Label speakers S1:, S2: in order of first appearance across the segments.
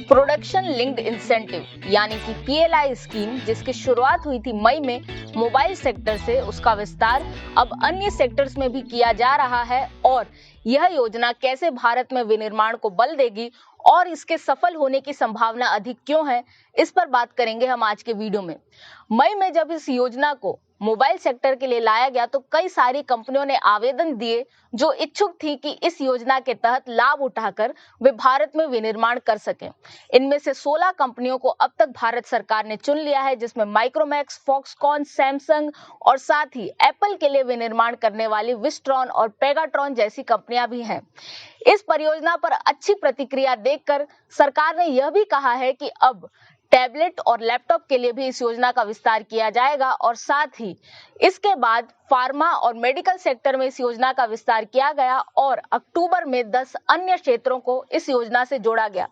S1: Production linked incentive यानी कि PLI scheme, जिसकी शुरुआत हुई थी मई में मोबाइल सेक्टर से, उसका विस्तार अब अन्य सेक्टर्स में भी किया जा रहा है। और यह योजना कैसे भारत में विनिर्माण को बल देगी और इसके सफल होने की संभावना अधिक क्यों है, इस पर बात करेंगे हम आज के वीडियो में। मई में जब इस योजना को मोबाइल सेक्टर के लिए लाया गया तो कई सारी कंपनियों ने आवेदन दिए जो इच्छुक थी कि इस योजना के तहत लाभ उठाकर वे भारत में विनिर्माण कर सकें। इनमें से 16 कंपनियों को अब तक भारत सरकार ने चुन लिया है, जिसमें माइक्रोमैक्स, फॉक्सकॉन, सैमसंग और साथ ही एप्पल के लिए विनिर्माण करने वाली विस्ट्रॉन और पेगाट्रॉन जैसी कंपनियां भी हैं। इस परियोजना पर अच्छी प्रतिक्रिया देखकर सरकार ने यह भी कहा है कि अब टैबलेट और लैपटॉप के लिए भी इस योजना का विस्तार किया जाएगा और साथ ही इसके बाद फार्मा और मेडिकल सेक्टर में इस योजना का विस्तार किया गया और अक्टूबर में 10 अन्य क्षेत्रों को इस योजना से जोड़ा गया।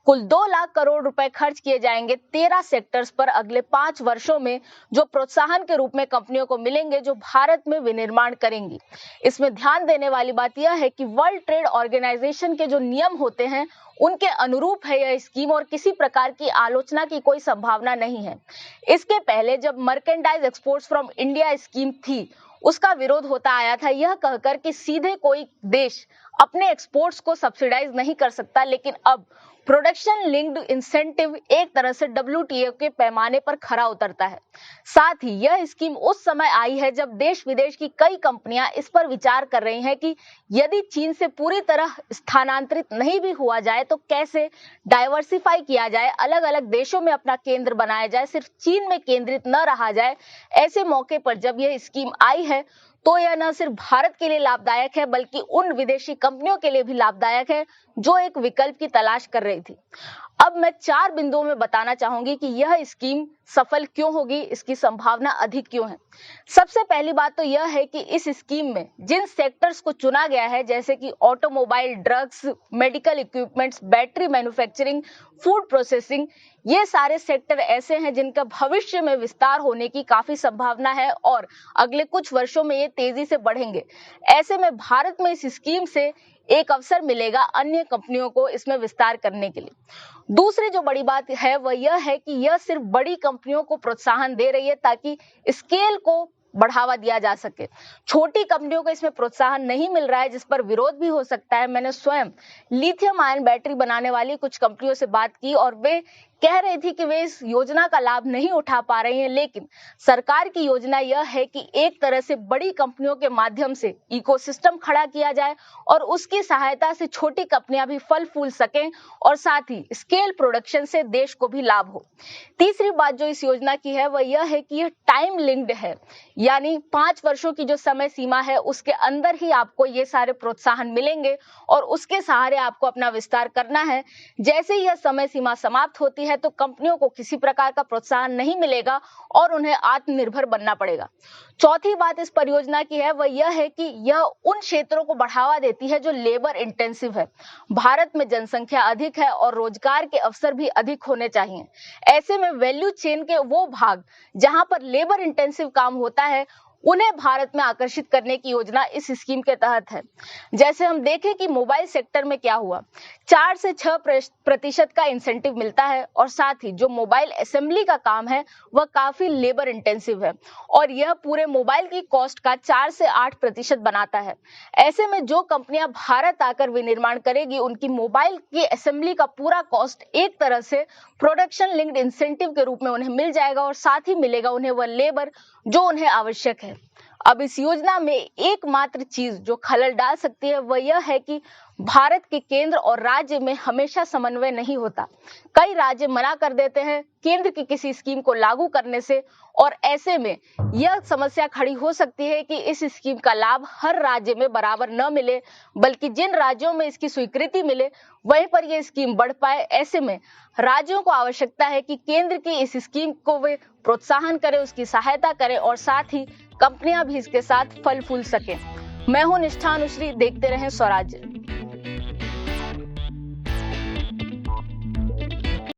S1: कुल 2 लाख करोड़ रुपए खर्च किए जाएंगे 13 सेक्टर्स पर अगले 5 वर्षों में, जो प्रोत्साहन के रूप में कंपनियों को मिलेंगे जो भारत में विनिर्माण करेंगी। इसमें ध्यान देने वाली बात यह है कि वर्ल्ड ट्रेड ऑर्गेनाइजेशन के जो नियम होते हैं उनके अनुरूप है यह स्कीम और किसी प्रकार की आलोचना की कोई संभावना नहीं है। इसके पहले जब merchandise exports from India scheme थी, उसका विरोध होता आया था यह कहकर कि सीधे कोई देश अपने एक्सपोर्ट्स को सब्सिडाइज नहीं कर सकता, लेकिन अब प्रोडक्शन लिंक्ड इंसेंटिव एक तरह से WTO के पैमाने पर खरा उतरता है। साथ ही यह स्कीम उस समय आई है जब देश विदेश की कई कंपनियां इस पर विचार कर रही हैं कि यदि चीन से पूरी तरह स्थानांतरित नहीं भी हुआ जाए तो कैसे डाइवर्सिफाई किया जाए, अलग अलग देशों में अपना केंद्र बनाया जाए, सिर्फ चीन में केंद्रित न रहा जाए। ऐसे मौके पर जब यह स्कीम आई है तो यह न सिर्फ भारत के लिए लाभदायक है बल्कि उन विदेशी कंपनियों के लिए भी लाभदायक है जो एक विकल्प की तलाश कर रही थी। अब मैं 4 बिंदुओं में बताना चाहूंगी कि यह स्कीम सफल क्यों होगी, इसकी संभावना अधिक क्यों है। सबसे पहली बात तो यह है कि इस स्कीम में जिन सेक्टर्स को चुना गया है, जैसे कि automobile, drugs, medical equipments, battery manufacturing, food processing, ये सारे सेक्टर ऐसे हैं जिनका भविष्य में विस्तार होने की काफी संभावना है और अगले कुछ वर्षों में ये तेजी से बढ़ेंगे। ऐसे में भारत में इस स्कीम से एक अवसर मिलेगा अन्य कंपनियों को इसमें विस्तार करने के लिए। दूसरी जो बड़ी बात है वह यह है कि यह सिर्फ बड़ी कंपनियों को प्रोत्साहन दे रही है ताकि स्केल को बढ़ावा दिया जा सके। छोटी कंपनियों को इसमें प्रोत्साहन नहीं मिल रहा है, जिस पर विरोध भी हो सकता है। मैंने स्वयं लिथियम आयन बैटरी बनाने वाली कुछ कंपनियों से बात की और वे कह रही थी कि वे इस योजना का लाभ नहीं उठा पा रही हैं, लेकिन सरकार की योजना यह है कि एक तरह से बड़ी कंपनियों के माध्यम से इकोसिस्टम खड़ा किया जाए और उसकी सहायता से छोटी कंपनियां भी फल फूल सकें और साथ ही स्केल प्रोडक्शन से देश को भी लाभ हो। तीसरी बात जो इस योजना की है वह यह है कि यह टाइम लिंक्ड है, यानी 5 वर्षों की जो समय सीमा है उसके अंदर ही आपको ये सारे प्रोत्साहन मिलेंगे और उसके सहारे आपको अपना विस्तार करना है। जैसे ही यह समय सीमा समाप्त होती है तो कंपनियों को किसी प्रकार का प्रोत्साहन नहीं मिलेगा और उन्हें आत्मनिर्भर बनना पड़ेगा। चौथी बात इस परियोजना की है वह यह है कि यह उन क्षेत्रों को बढ़ावा देती है जो लेबर इंटेंसिव है। भारत में जनसंख्या अधिक है और रोजगार के अवसर भी अधिक होने चाहिए। ऐसे में वैल्यू चेन के वो भाग जहां पर लेबर इंटेंसिव काम होता है उन्हें भारत में आकर्षित करने की योजना इस स्कीम के तहत है। जैसे हम देखें कि मोबाइल सेक्टर में क्या हुआ, 4 से 6% का इंसेंटिव मिलता है और साथ ही जो मोबाइल असेंबली का काम है वह काफी लेबर इंटेंसिव है और यह पूरे मोबाइल की कॉस्ट का 4 से 8% बनाता है। ऐसे में जो कंपनियां भारत आकर विनिर्माण करेगी उनकी मोबाइल की असेंबली का पूरा कॉस्ट एक तरह से प्रोडक्शन लिंक्ड इंसेंटिव के रूप में उन्हें मिल जाएगा और साथ ही मिलेगा उन्हें वह लेबर जो उन्हें आवश्यक है। अब इस योजना में एकमात्र चीज जो खलल डाल सकती है वह यह है कि भारत के केंद्र और राज्य में हमेशा समन्वय नहीं होता। कई राज्य मना कर देते हैं केंद्र की किसी स्कीम को लागू करने से और ऐसे में यह समस्या खड़ी हो सकती है कि इस स्कीम का लाभ हर राज्य में बराबर न मिले, बल्कि जिन राज्यों में इसकी स्वीकृति मिले वहीं पर यह स्कीम बढ़ पाए। ऐसे में राज्यों को आवश्यकता है कि केंद्र की इस स्कीम को वे प्रोत्साहन करें, उसकी सहायता करें और साथ ही कंपनियां भी इसके साथ फल फूल सकें। मैं हूं निष्ठा अनुश्री, देखते रहें स्वराज्य।